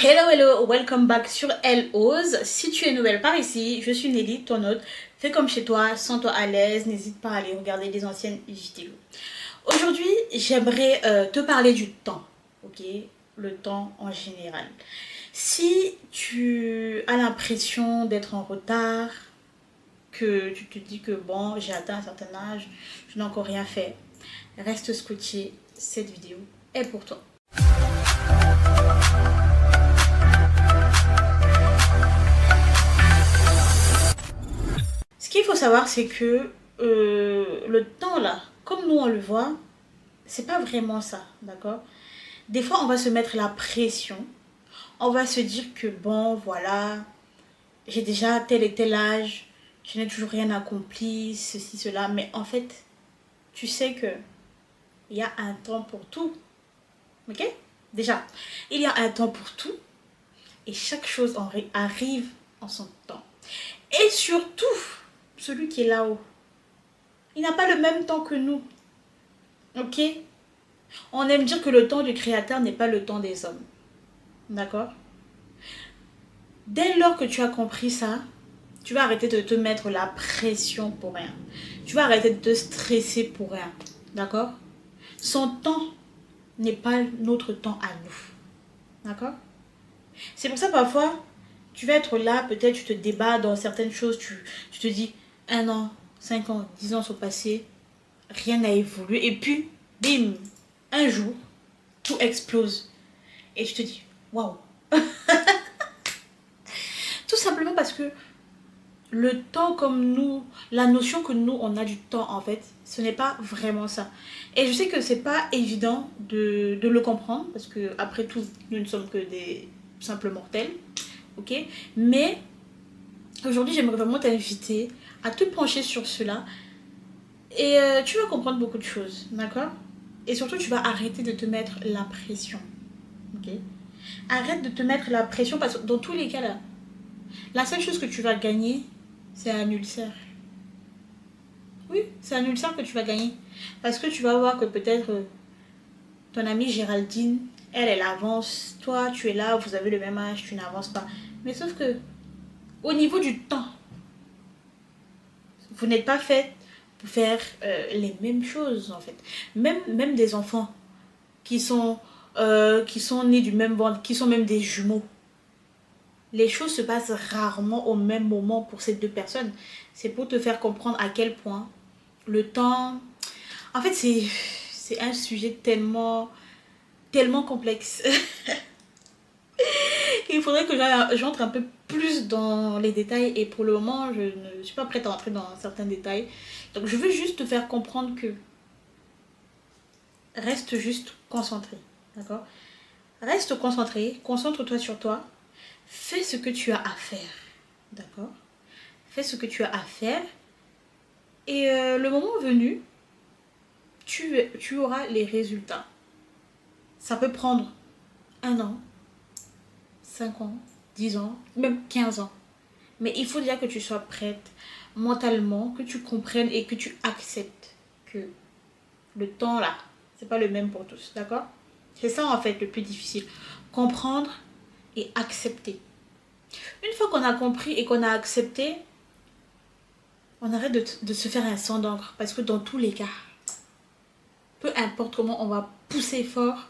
Hello, hello, welcome back sur Elle Ose. Si tu es nouvelle par ici, je suis Nelly, ton hôte. Fais comme chez toi, sens-toi à l'aise, n'hésite pas à aller regarder les anciennes vidéos. Aujourd'hui, j'aimerais te parler du temps, ok? Le temps en général. Si tu as l'impression d'être en retard, que tu te dis que bon, j'ai atteint un certain âge, je n'ai encore rien fait, reste scotché, cette vidéo est pour toi. Ce qu'il faut savoir, c'est que le temps là, comme nous on le voit, c'est pas vraiment ça, d'accord? Des fois, on va se mettre la pression. On va se dire que bon, voilà, j'ai déjà tel et tel âge, je n'ai toujours rien accompli, ceci, cela. Mais en fait, tu sais que il y a un temps pour tout, ok? Déjà, il y a un temps pour tout et chaque chose arrive en son temps. Et surtout, celui qui est là-haut, il n'a pas le même temps que nous. Ok? On aime dire que le temps du créateur n'est pas le temps des hommes. D'accord? Dès lors que tu as compris ça, tu vas arrêter de te mettre la pression pour rien. Tu vas arrêter de te stresser pour rien. D'accord? Son temps n'est pas notre temps à nous. D'accord? C'est pour ça parfois, tu vas être là, peut-être tu te débats dans certaines choses, tu te dis 1 an, 5 ans, 10 ans sont passés, rien n'a évolué. Et puis, bim, un jour, tout explose. Et tu te dis, waouh. Tout simplement parce que le temps comme nous, la notion que nous, on a du temps en fait, ce n'est pas vraiment ça. Et je sais que c'est pas évident de le comprendre parce que après tout, nous ne sommes que des simples mortels. Ok? Mais aujourd'hui, j'aimerais vraiment t'inviter à te pencher sur cela. Et tu vas comprendre beaucoup de choses. D'accord? Et surtout, tu vas arrêter de te mettre la pression. Ok? Arrête de te mettre la pression parce que dans tous les cas là, la seule chose que tu vas gagner, c'est un ulcère. Oui, c'est un ulcère que tu vas gagner. Parce que tu vas voir que peut-être ton amie Géraldine, elle avance. Toi, tu es là, vous avez le même âge, tu n'avances pas. Mais sauf que, au niveau du temps, vous n'êtes pas fait pour faire les mêmes choses en fait. Même des enfants qui sont nés du même ventre, qui sont même des jumeaux. Les choses se passent rarement au même moment pour ces deux personnes. C'est pour te faire comprendre à quel point le temps... En fait, c'est un sujet tellement complexe. Il faudrait que j'entre un peu plus dans les détails et pour le moment, je ne suis pas prête à entrer dans certains détails. Donc, je veux juste te faire comprendre que reste juste concentré. D'accord? Reste concentré, concentre-toi sur toi. Fais ce que tu as à faire. D'accord? Fais ce que tu as à faire. Et le moment venu, tu auras les résultats. Ça peut prendre 1 an, 5 ans, 10 ans, même 15 ans. Mais il faut déjà que tu sois prête mentalement, que tu comprennes et que tu acceptes que le temps là, c'est pas le même pour tous. D'accord? C'est ça en fait le plus difficile. Comprendre et accepter. Une fois qu'on a compris et qu'on a accepté, on arrête de se faire un sang d'encre. Parce que dans tous les cas, peu importe comment on va pousser fort,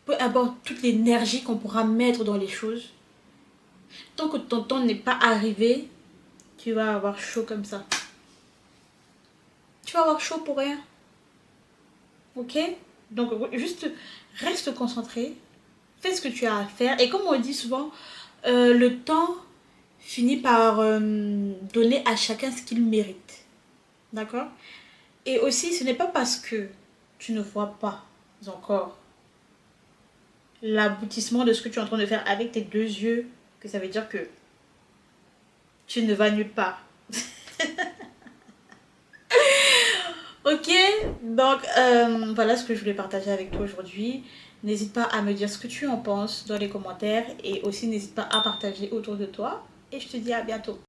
peu importe toute l'énergie qu'on pourra mettre dans les choses, tant que ton temps n'est pas arrivé, tu vas avoir chaud comme ça. Tu vas avoir chaud pour rien. Ok? Donc, juste reste concentré. Fais ce que tu as à faire. Et comme on dit souvent, le temps finit par donner à chacun ce qu'il mérite. D'accord? Et aussi, ce n'est pas parce que tu ne vois pas encore l'aboutissement de ce que tu es en train de faire avec tes deux yeux que ça veut dire que tu ne vas nulle part. Ok, donc voilà ce que je voulais partager avec toi aujourd'hui. N'hésite pas à me dire ce que tu en penses dans les commentaires et aussi n'hésite pas à partager autour de toi. Et je te dis à bientôt.